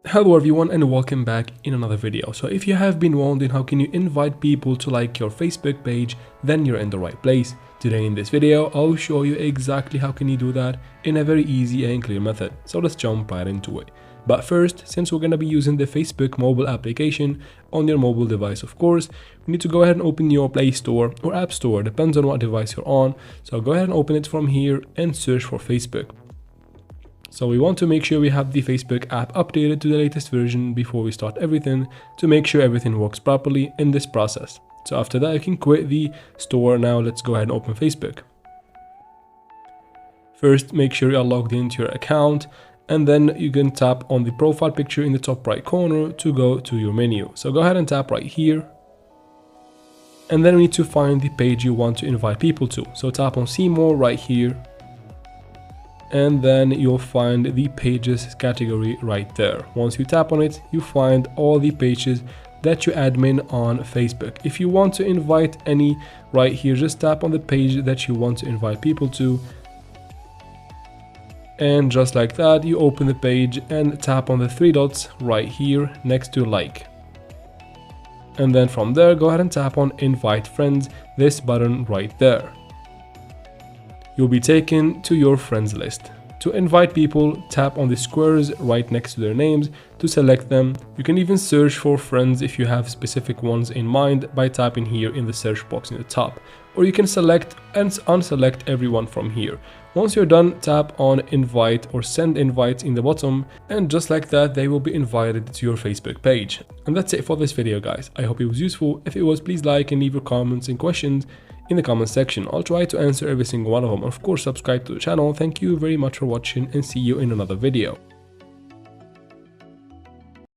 Hello everyone and welcome back in another video. So if you have been wondering how can you invite people to like your Facebook page, then you're in the right place. Today in this video, I'll show you exactly how can you do that in a very easy and clear method. So let's jump right into it. But first, since we're going to be using the Facebook mobile application on your mobile device, of course, we need to go ahead and open your Play Store or App Store, depends on what device you're on. So go ahead and open it from here and search for Facebook. So we want to make sure we have the Facebook app updated to the latest version before we start everything to make sure everything works properly in this process. So after that, you can quit the store. Now let's go ahead and open Facebook. First, make sure you are logged into your account, and then you can tap on the profile picture in the top right corner to go to your menu. So go ahead and tap right here. And then we need to find the page you want to invite people to. So tap on see more right here. And then you'll find the pages category right there. Once you tap on it, you find all the pages that you admin on Facebook. If you want to invite any right here, just tap on the page that you want to invite people to. And just like that, you open the page and tap on the three dots right here next to like. And then from there, go ahead and tap on invite friends, this button right there. You'll be taken to your friends list. To invite people, tap on the squares right next to their names to select them. You can even search for friends if you have specific ones in mind by tapping here in the search box in the top. Or you can select and unselect everyone from here. Once you're done, tap on invite or send invites in the bottom, and just like that, they will be invited to your Facebook page. And that's it for this video, guys. I hope it was useful. If it was, please like and leave your comments and questions in the comment section. I'll try to answer every single one of them. Of course, subscribe to the channel. Thank you very much for watching and see you in another video.